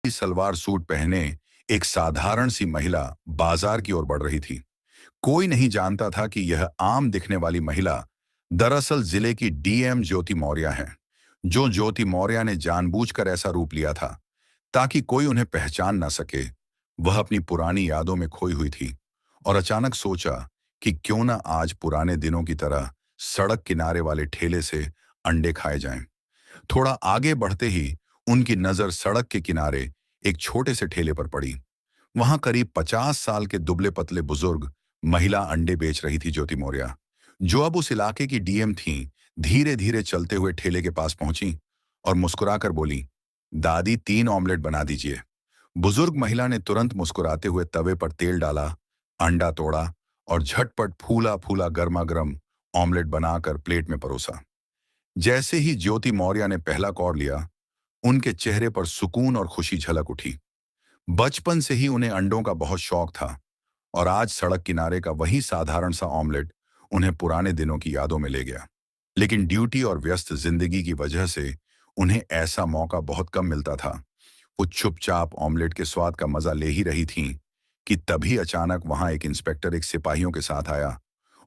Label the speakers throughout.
Speaker 1: Salwar suit पहने एक साधारण सी महिला बाजार की ओर बढ़ रही थी। कोई नहीं जानता था कि यह आम दिखने वाली महिला दरअसल जिले की डीएम ज्योति मौर्य है। जो ज्योति मौर्य ने जानबूझकर ऐसा रूप लिया था ताकि कोई उन्हें पहचान ना सके। वह अपनी पुरानी यादों में खोई हुई थी और अचानक सोचा कि क्यों ना आज पुराने दिनों की तरह सड़क किनारे वाले ठेले से अंडे खाए जाएं। थोड़ा आगे बढ़ते ही उनकी नजर सड़क के किनारे एक छोटे से ठेले पर पड़ी। वहां करीब 50 साल के दुबले पतले बुजुर्ग महिला अंडे बेच रही थी। ज्योति मौर्य, जो अब उस इलाके की डीएम थीं, धीरे धीरे चलते हुए ठेले के पास पहुंची और मुस्कुराकर बोली, दादी 3 ऑमलेट बना दीजिए। बुजुर्ग महिला ने तुरंत मुस्कुराते हुए तवे पर तेल डाला, अंडा तोड़ा और झटपट फूला फूला गर्मा गर्म ऑमलेट बनाकर प्लेट में परोसा। जैसे ही ज्योति मौर्य ने पहला कौर लिया, उनके चेहरे पर सुकून और खुशी झलक उठी। बचपन से ही उन्हें अंडों का बहुत शौक था और आज सड़क किनारे का वही साधारण सा ऑमलेट उन्हें पुराने दिनों की यादों में ले गया। लेकिन ड्यूटी और व्यस्त जिंदगी की वजह से उन्हें ऐसा मौका बहुत कम मिलता था। वो चुपचाप ऑमलेट के स्वाद का मजा ले ही रही थीं कि तभी अचानक वहां एक इंस्पेक्टर एक सिपाहियों के साथ आया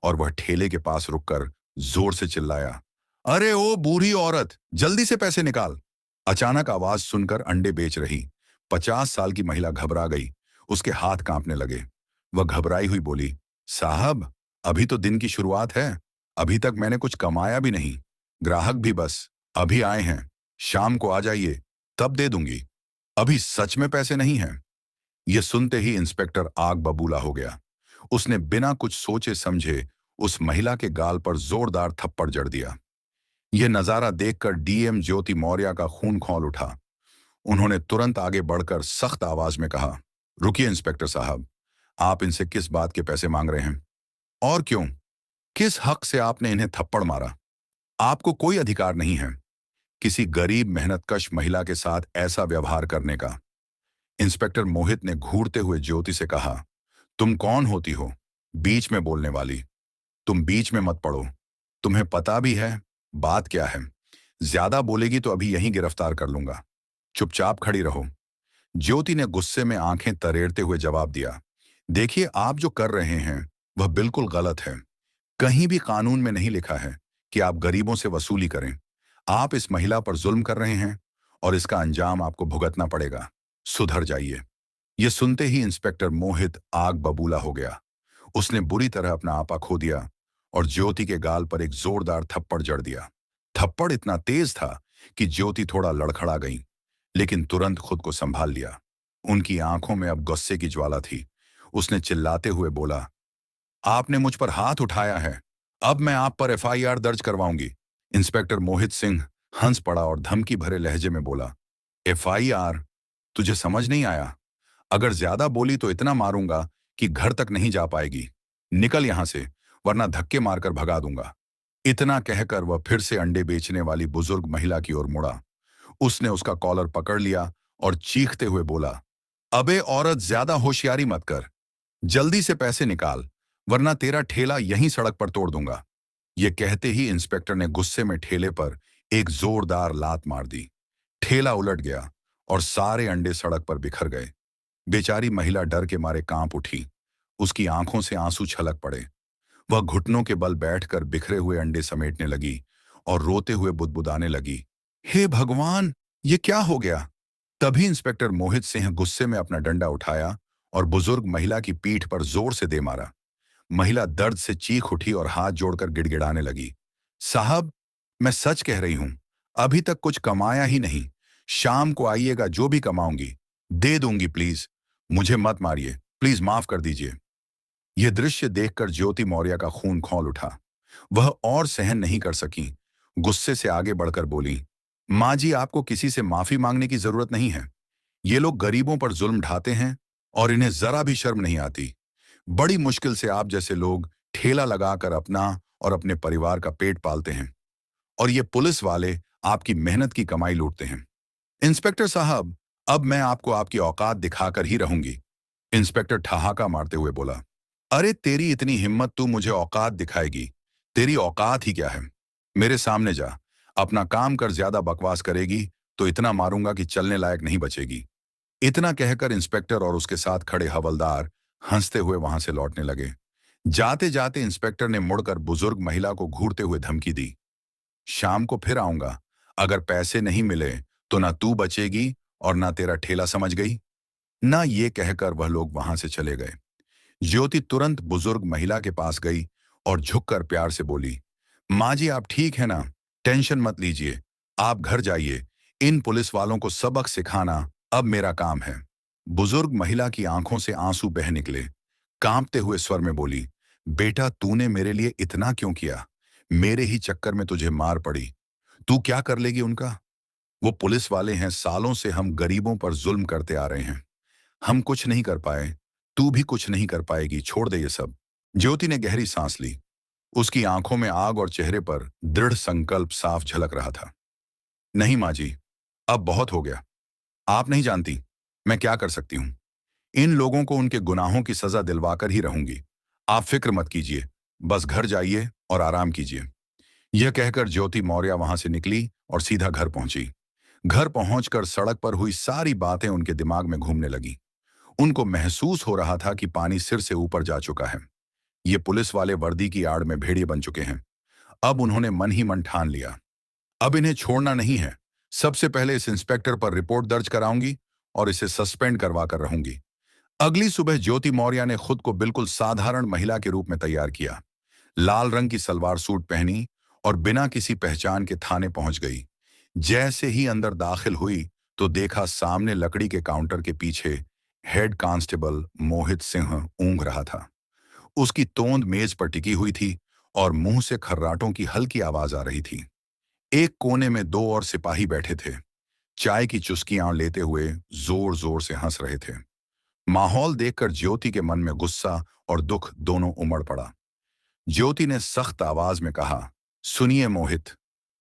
Speaker 1: और वह ठेले के पास रुककर जोर से चिल्लाया, अरे ओ बूढ़ी औरत, जल्दी से पैसे निकाल। अचानक आवाज सुनकर अंडे बेच रही 50 साल की महिला घबरा गई। उसके हाथ कांपने लगे। वह घबराई हुई बोली, साहब, अभी तो दिन की शुरुआत है। अभी तक मैंने कुछ कमाया भी नहीं। ग्राहक भी बस अभी आए हैं। शाम को आ जाइए, तब दे दूंगी। अभी सच में पैसे नहीं हैं। यह सुनते ही इंस्पेक्टर आग बबूला हो गया। उसने बिना कुछ सोचे समझे उस महिला के गाल पर जोरदार थप्पड़ जड़ दिया। यह नजारा देखकर डीएम ज्योति मौर्य का खून खौल उठा। उन्होंने तुरंत आगे बढ़कर सख्त आवाज में कहा, रुकिए इंस्पेक्टर साहब, आप इनसे किस बात के पैसे मांग रहे हैं? और क्यों? किस हक से आपने इन्हें थप्पड़ मारा? आपको कोई अधिकार नहीं है किसी गरीब मेहनतकश महिला के साथ ऐसा व्यवहार करने का। इंस्पेक्टर मोहित ने घूरते हुए ज्योति से कहा, तुम कौन होती हो बीच में बोलने वाली? तुम बीच में मत पड़ो। तुम्हें पता भी है बात क्या है। ज्यादा बोलेगी तो अभी यहीं गिरफ्तार कर लूंगा। चुपचाप खड़ी रहो। ज्योति ने गुस्से में आंखें तरेड़ते हुए जवाब दिया, देखिए, आप जो कर रहे हैं वह बिल्कुल गलत है। कहीं भी कानून में नहीं लिखा है कि आप गरीबों से वसूली करें। आप इस महिला पर जुल्म कर रहे हैं और इसका अंजाम आपको भुगतना पड़ेगा। सुधर जाइए। यह सुनते ही इंस्पेक्टर मोहित आग बबूला हो गया। उसने बुरी तरह अपना आपा खो दिया और ज्योति के गाल पर एक जोरदार थप्पड़ जड़ दिया। थप्पड़ इतना तेज था कि ज्योति थोड़ा लड़खड़ा गई, लेकिन तुरंत खुद को संभाल लिया। उनकी आंखों में अब गुस्से की ज्वाला थी। उसने चिल्लाते हुए बोला, आपने मुझ पर हाथ उठाया है, अब मैं आप पर एफआईआर दर्ज करवाऊंगी। इंस्पेक्टर मोहित सिंह हंस पड़ा और धमकी भरे लहजे में बोला, एफआईआर? तुझे समझ नहीं आया? अगर ज्यादा बोली तो इतना मारूंगा कि घर तक नहीं जा पाएगी। निकल यहां से, वरना धक्के मारकर भगा दूंगा। इतना कहकर वह फिर से अंडे बेचने वाली बुजुर्ग महिला की ओर मुड़ा। उसने उसका कॉलर पकड़ लिया और चीखते हुए बोला, अबे औरत, ज्यादा होशियारी मत कर। जल्दी से पैसे निकाल, वरना तेरा ठेला यहीं सड़क पर तोड़ दूंगा। यह कहते ही इंस्पेक्टर ने गुस्से में ठेले पर एक जोरदार लात मार दी। ठेला उलट गया और सारे अंडे सड़क पर बिखर गए। बेचारी महिला डर के मारे कांप उठी। उसकी आंखों से आंसू छलक पड़े। वह घुटनों के बल बैठकर बिखरे हुए अंडे समेटने लगी और रोते हुए बुदबुदाने लगी, हे भगवान, ये क्या हो गया? तभी इंस्पेक्टर मोहित सिंह गुस्से में अपना डंडा उठाया और बुजुर्ग महिला की पीठ पर जोर से दे मारा। महिला दर्द से चीख उठी और हाथ जोड़कर गिड़गिड़ाने लगी, साहब, मैं सच कह रही हूं, अभी तक कुछ कमाया ही नहीं। शाम को आइएगा, जो भी कमाऊंगी दे दूंगी। प्लीज मुझे मत मारिए, प्लीज माफ कर दीजिए। यह दृश्य देखकर ज्योति मौर्य का खून खौल उठा। वह और सहन नहीं कर सकी। गुस्से से आगे बढ़कर बोली, माँ जी, आपको किसी से माफी मांगने की जरूरत नहीं है। ये लोग गरीबों पर जुल्म ढाते हैं और इन्हें जरा भी शर्म नहीं आती। बड़ी मुश्किल से आप जैसे लोग ठेला लगाकर अपना और अपने परिवार का पेट पालते हैं, और ये पुलिस वाले आपकी मेहनत की कमाई लूटते हैं। इंस्पेक्टर साहब, अब मैं आपको आपकी औकात दिखाकर ही रहूंगी। इंस्पेक्टर ठहाका मारते हुए बोला, अरे तेरी इतनी हिम्मत, तू मुझे औकात दिखाएगी? तेरी औकात ही क्या है? मेरे सामने जा, अपना काम कर। ज्यादा बकवास करेगी तो इतना मारूंगा कि चलने लायक नहीं बचेगी। इतना कहकर इंस्पेक्टर और उसके साथ खड़े हवलदार हंसते हुए वहां से लौटने लगे। जाते जाते इंस्पेक्टर ने मुड़कर बुजुर्ग महिला को घूरते हुए धमकी दी, शाम को फिर आऊंगा। अगर पैसे नहीं मिले तो ना तू बचेगी और ना तेरा ठेला, समझ गई ना। ये कहकर वह लोग वहां से चले गए। ज्योति तुरंत बुजुर्ग महिला के पास गई और झुककर प्यार से बोली, माँ जी आप ठीक है ना, टेंशन मत लीजिए, आप घर जाइए। इन पुलिस वालों को सबक सिखाना अब मेरा काम है। बुजुर्ग महिला की आंखों से आंसू बह निकले। कांपते हुए स्वर में बोली, बेटा तूने मेरे लिए इतना क्यों किया? मेरे ही चक्कर में तुझे मार पड़ी। तू क्या कर लेगी उनका? वो पुलिस वाले हैं, सालों से हम गरीबों पर जुल्म करते आ रहे हैं। हम कुछ नहीं कर पाए, तू भी कुछ नहीं कर पाएगी, छोड़ दे ये सब। ज्योति ने गहरी सांस ली। उसकी आंखों में आग और चेहरे पर दृढ़ संकल्प साफ झलक रहा था। नहीं माँ जी, अब बहुत हो गया। आप नहीं जानती मैं क्या कर सकती हूँ। इन लोगों को उनके गुनाहों की सजा दिलवाकर ही रहूंगी। आप फिक्र मत कीजिए, बस घर जाइए और आराम कीजिए। यह कहकर ज्योति मौर्य वहां से निकली और सीधा घर पहुंची। घर पहुंचकर सड़क पर हुई सारी बातें उनके दिमाग में घूमने लगी। उनको महसूस हो रहा था कि पानी सिर से ऊपर जा चुका है। ये पुलिस वाले वर्दी की आड़ में भेड़िए बन चुके हैं। अब उन्होंने मन ही मन ठान लिया, अब इन्हें छोड़ना नहीं है। सबसे पहले इस इंस्पेक्टर पर रिपोर्ट दर्ज कराऊंगी और इसे सस्पेंड करवा कर रहूंगी। अगली सुबह ज्योति मौर्य ने खुद को बिल्कुल साधारण महिला के रूप में तैयार किया। लाल रंग की सलवार सूट पहनी और बिना किसी पहचान के थाने पहुंच गई। जैसे ही अंदर दाखिल हुई तो देखा सामने लकड़ी के काउंटर के पीछे हेड कांस्टेबल मोहित सिंह ऊँघ रहा था। उसकी तोंद मेज पर टिकी हुई थी और मुंह से खर्राटों की हल्की आवाज आ रही थी। एक कोने में दो और सिपाही बैठे थे, चाय की चुस्कियां लेते हुए जोर जोर से हंस रहे थे। माहौल देखकर ज्योति के मन में गुस्सा और दुख दोनों उमड़ पड़ा। ज्योति ने सख्त आवाज में कहा, सुनिए मोहित।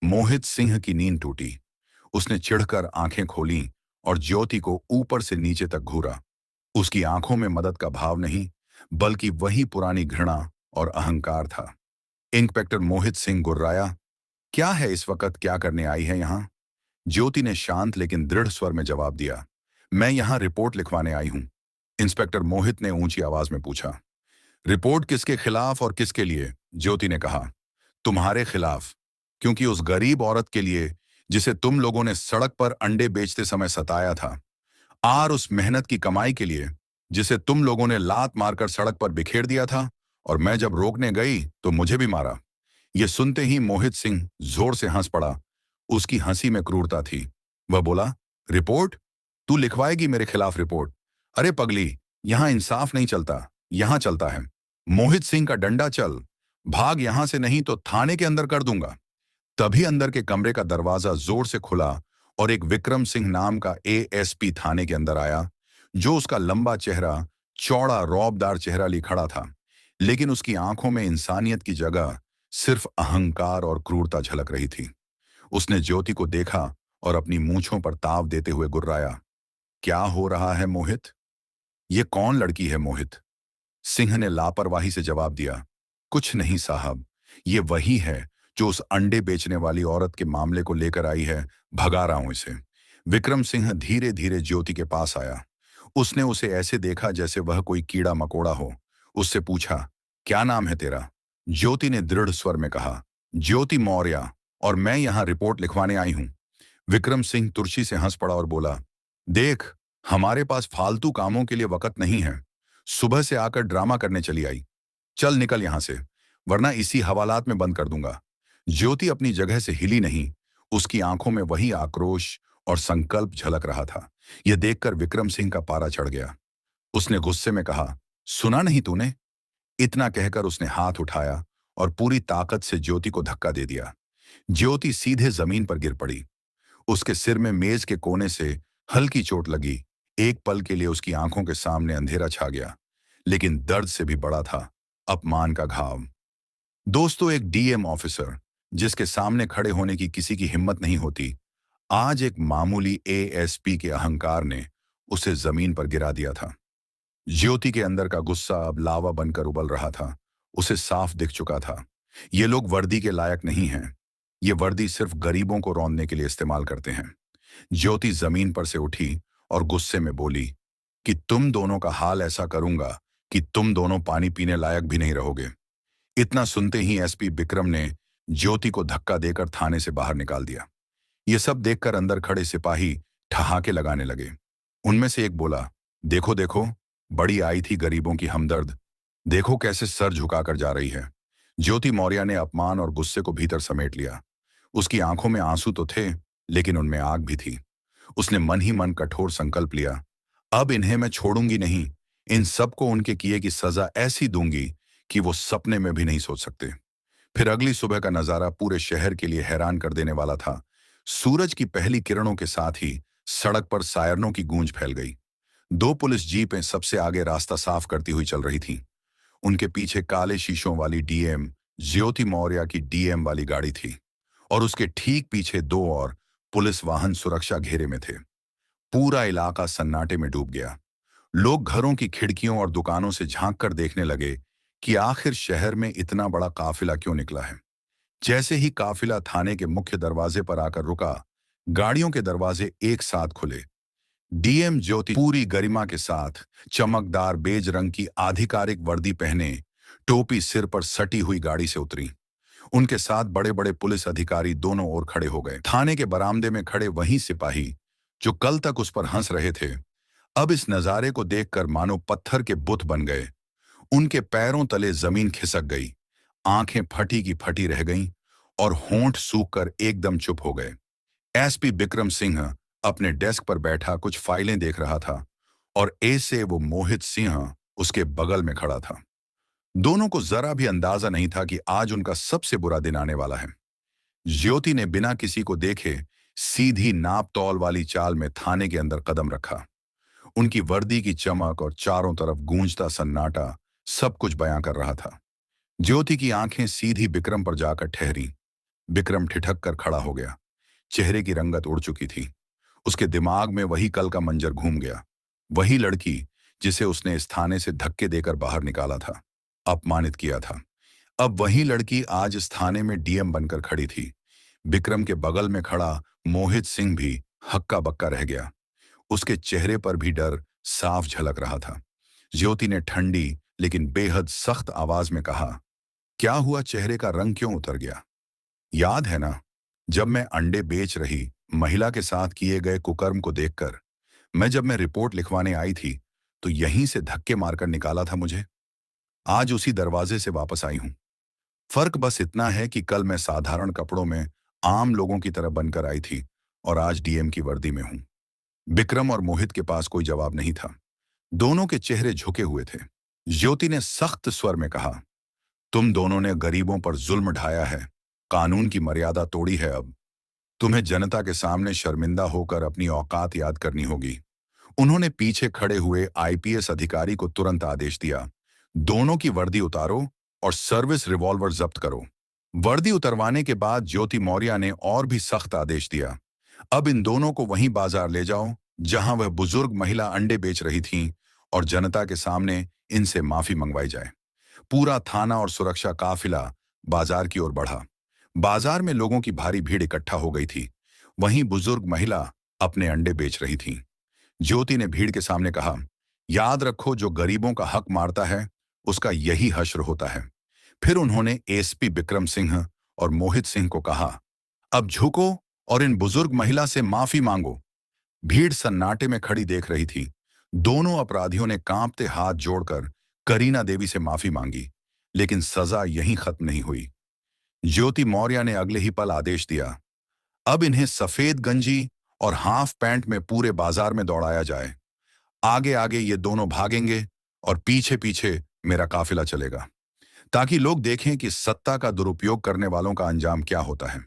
Speaker 1: मोहित सिंह की नींद टूटी। उसने चिढ़कर आंखें खोलीं और ज्योति को ऊपर से नीचे तक घूरा। उसकी आंखों में मदद का भाव नहीं, बल्कि वही पुरानी घृणा और अहंकार था। इंस्पेक्टर मोहित सिंह गुर्राया, क्या है इस वक्त, क्या करने आई है यहाँ? ज्योति ने शांत लेकिन दृढ़ स्वर में जवाब दिया, मैं यहाँ रिपोर्ट लिखवाने आई हूँ। इंस्पेक्टर मोहित ने ऊंची आवाज में पूछा, रिपोर्ट किसके खिलाफ और किसके लिए? ज्योति ने कहा, तुम्हारे खिलाफ, क्योंकि उस गरीब औरत के लिए जिसे तुम लोगों ने सड़क पर अंडे बेचते समय सताया था, और उस मेहनत की कमाई के लिए जिसे तुम लोगों ने लात मारकर सड़क पर बिखेर दिया था, और मैं जब रोकने गई तो मुझे भी मारा। यह सुनते ही मोहित सिंह जोर से हंस पड़ा। उसकी हंसी में क्रूरता थी। वह बोला, रिपोर्ट? तू लिखवाएगी मेरे खिलाफ रिपोर्ट? अरे पगली, यहां इंसाफ नहीं चलता, यहां चलता है मोहित सिंह का डंडा। चल भाग यहां से, नहीं तो थाने के अंदर कर दूंगा। तभी अंदर के कमरे का दरवाजा जोर से खुला और एक विक्रम सिंह नाम का एएसपी थाने के अंदर आया, जो उसका लंबा चेहरा, चौड़ा रौबदार चेहरा लिए खड़ा था, लेकिन उसकी आंखों में इंसानियत की जगह सिर्फ अहंकार और क्रूरता झलक रही थी। उसने ज्योति को देखा और अपनी मूंछों पर ताव देते हुए गुर्राया, क्या हो रहा है मोहित? ये कौन लड़की है मोहित? सिंह ने लापरवाही से जवाब दिया, कुछ नहीं साहब, ये वही है जो उस अंडे बेचने वाली औरत के मामले को लेकर आई है, भगा रहा हूं इसे। विक्रम सिंह धीरे धीरे ज्योति के पास आया। उसने उसे ऐसे देखा जैसे वह कोई कीड़ा मकोड़ा हो। उससे पूछा, क्या नाम है तेरा? ज्योति ने दृढ़ स्वर में कहा, ज्योति मौर्य, और मैं यहां रिपोर्ट लिखवाने आई हूं। विक्रम सिंह तुर्ची से हंस पड़ा और बोला, देख, हमारे पास फालतू कामों के लिए वक्त नहीं है। सुबह से आकर ड्रामा करने चली आई। चल निकल यहां से, वरना इसी हवालात में बंद कर दूंगा। ज्योति अपनी जगह से हिली नहीं। उसकी आंखों में वही आक्रोश और संकल्प झलक रहा था। यह देखकर विक्रम सिंह का पारा चढ़ गया। उसने गुस्से में कहा, सुना नहीं तूने? इतना कहकर उसने हाथ उठाया और पूरी ताकत से ज्योति को धक्का दे दिया। ज्योति सीधे जमीन पर गिर पड़ी। उसके सिर में मेज के कोने से हल्की चोट लगी। एक पल के लिए उसकी आंखों के सामने अंधेरा छा गया, लेकिन दर्द से भी बड़ा था अपमान का घाव। दोस्तों, एक डीएम ऑफिसर जिसके सामने खड़े होने की किसी की हिम्मत नहीं होती, आज एक मामूली एएसपी के अहंकार ने उसे जमीन पर गिरा दिया था। ज्योति के अंदर का गुस्सा अब लावा बनकर उबल रहा था। उसे साफ दिख चुका था, ये लोग वर्दी के लायक नहीं हैं। ये वर्दी सिर्फ गरीबों को रौंदने के लिए इस्तेमाल करते हैं। ज्योति जमीन पर से उठी और गुस्से में बोली कि तुम दोनों का हाल ऐसा करूंगा कि तुम दोनों पानी पीने लायक भी नहीं रहोगे। इतना सुनते ही एसपी विक्रम ने ज्योति को धक्का देकर थाने से बाहर निकाल दिया। ये सब देखकर अंदर खड़े सिपाही ठहाके लगाने लगे। उनमें से एक बोला, देखो देखो, बड़ी आई थी गरीबों की हमदर्द, देखो कैसे सर झुकाकर जा रही है। ज्योति मौर्य ने अपमान और गुस्से को भीतर समेट लिया। उसकी आंखों में आंसू तो थे, लेकिन उनमें आग भी थी। उसने मन ही मन कठोर संकल्प लिया, अब इन्हें मैं छोड़ूंगी नहीं। इन सबको उनके किए की सजा ऐसी दूंगी कि वो सपने में भी नहीं सोच सकते। फिर अगली सुबह का नजारा पूरे शहर के लिए हैरान कर देने वाला था। सूरज की पहली किरणों के साथ ही सड़क पर सायरनों की गूंज फैल गई। दो पुलिस जीपें सबसे आगे रास्ता साफ करती हुई चल रही थीं। उनके पीछे काले शीशों वाली डीएम ज्योति मौर्य की डीएम वाली गाड़ी थी और उसके ठीक पीछे दो और पुलिस वाहन सुरक्षा घेरे में थे। पूरा इलाका सन्नाटे में डूब गया। लोग घरों की खिड़कियों और दुकानों से झांक कर देखने लगे कि आखिर शहर में इतना बड़ा काफिला क्यों निकला है। जैसे ही काफिला थाने के मुख्य दरवाजे पर आकर रुका, गाड़ियों के दरवाजे एक साथ खुले। डीएम ज्योति पूरी गरिमा के साथ चमकदार बेज रंग की आधिकारिक वर्दी पहने, टोपी सिर पर सटी हुई गाड़ी से उतरी। उनके साथ बड़े बड़े पुलिस अधिकारी दोनों ओर खड़े हो गए। थाने के बरामदे में खड़े वही सिपाही जो कल तक उस पर हंस रहे थे, अब इस नजारे को देखकर मानो पत्थर के बुत बन गए। उनके पैरों तले जमीन खिसक गई, आंखें फटी की फटी रह गईं और होंठ सूखकर एकदम चुप हो गए। एसपी विक्रम सिंह अपने डेस्क पर बैठा कुछ फाइलें देख रहा था और ऐसे वो मोहित सिंह उसके बगल में खड़ा था। दोनों को जरा भी अंदाजा नहीं था कि आज उनका सबसे बुरा दिन आने वाला है। ज्योति ने बिना किसी को देखे सीधी नाप तौल वाली चाल में थाने के अंदर कदम रखा। उनकी वर्दी की चमक और चारों तरफ गूंजता सन्नाटा सब कुछ बयां कर रहा था। ज्योति की आंखें सीधी विक्रम पर जाकर ठहरी। विक्रम ठिठक कर खड़ा हो गया। चेहरे की रंगत उड़ चुकी थी। उसके दिमाग में वही कल का मंजर घूम गया। वही लड़की जिसे उसने इस थाने से धक्के देकर बाहर निकाला था, अपमानित किया था। अब वही लड़की आज इस थाने में डीएम बनकर खड़ी थी। विक्रम के बगल में खड़ा मोहित सिंह भी हक्का बक्का रह गया। उसके चेहरे पर भी डर साफ झलक रहा था। ज्योति ने ठंडी लेकिन बेहद सख्त आवाज में कहा, क्या हुआ, चेहरे का रंग क्यों उतर गया? याद है ना, जब मैं अंडे बेच रही महिला के साथ किए गए कुकर्म को देखकर जब मैं रिपोर्ट लिखवाने आई थी तो यहीं से धक्के मारकर निकाला था मुझे। आज उसी दरवाजे से वापस आई हूं। फर्क बस इतना है कि कल मैं साधारण कपड़ों में आम लोगों की तरह बनकर आई थी और आज डीएम की वर्दी में हूं। विक्रम और मोहित के पास कोई जवाब नहीं था। दोनों के चेहरे झुके हुए थे। ज्योति ने सख्त स्वर में कहा, तुम दोनों ने गरीबों पर जुल्म ढाया है, कानून की मर्यादा तोड़ी है। अब तुम्हें जनता के सामने शर्मिंदा होकर अपनी औकात याद करनी होगी। उन्होंने पीछे खड़े हुए आईपीएस अधिकारी को तुरंत आदेश दिया, दोनों की वर्दी उतारो और सर्विस रिवॉल्वर जब्त करो। वर्दी उतरवाने के बाद ज्योति मौर्य ने और भी सख्त आदेश दिया, अब इन दोनों को वहीं बाजार ले जाओ जहां वह बुजुर्ग महिला अंडे बेच रही थीं और जनता के सामने इनसे माफी मंगवाई जाए। पूरा थाना और सुरक्षा काफिला बाजार की ओर बढ़ा। बाजार में लोगों की भारी भीड़ इकट्ठा हो गई थी। वहीं बुजुर्ग महिला अपने अंडे बेच रही थी। ज्योति ने भीड़ के सामने कहा, याद रखो, जो गरीबों का हक मारता है उसका यही हश्र होता है। फिर उन्होंने एसपी विक्रम सिंह और मोहित सिंह को कहा, अब झुको और इन बुजुर्ग महिला से माफी मांगो। भीड़ सन्नाटे में खड़ी देख रही थी। दोनों अपराधियों ने कांपते हाथ जोड़कर करीना देवी से माफी मांगी, लेकिन सजा यहीं खत्म नहीं हुई। ज्योति मौर्य ने अगले ही पल आदेश दिया, अब इन्हें सफेद गंजी और हाफ पैंट में पूरे बाजार में दौड़ाया जाए। आगे आगे ये दोनों भागेंगे और पीछे पीछे मेरा काफिला चलेगा, ताकि लोग देखें कि सत्ता का दुरुपयोग करने वालों का अंजाम क्या होता है।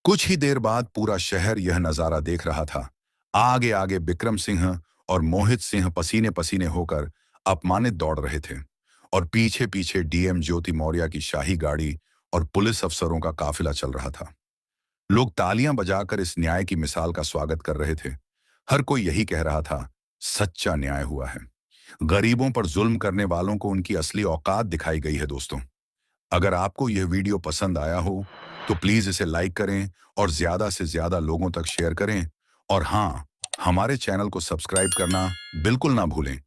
Speaker 1: कुछ ही देर बाद पूरा शहर यह नजारा देख रहा था। आगे आगे विक्रम सिंह और मोहित सिंह पसीने पसीने होकर अपमानित दौड़ रहे थे और पीछे पीछे डीएम ज्योति मौर्य की शाही गाड़ी और पुलिस अफसरों का काफिला चल रहा था। लोग तालियां बजाकर इस न्याय की मिसाल का स्वागत कर रहे थे। हर कोई यही कह रहा था, सच्चा न्याय हुआ है। गरीबों पर जुल्म करने वालों को उनकी असली औकात दिखाई गई है। दोस्तों, अगर आपको यह वीडियो पसंद आया हो तो प्लीज इसे लाइक करें और ज्यादा से ज्यादा लोगों तक शेयर करें। और हाँ, हमारे चैनल को सब्सक्राइब करना बिल्कुल ना भूलें।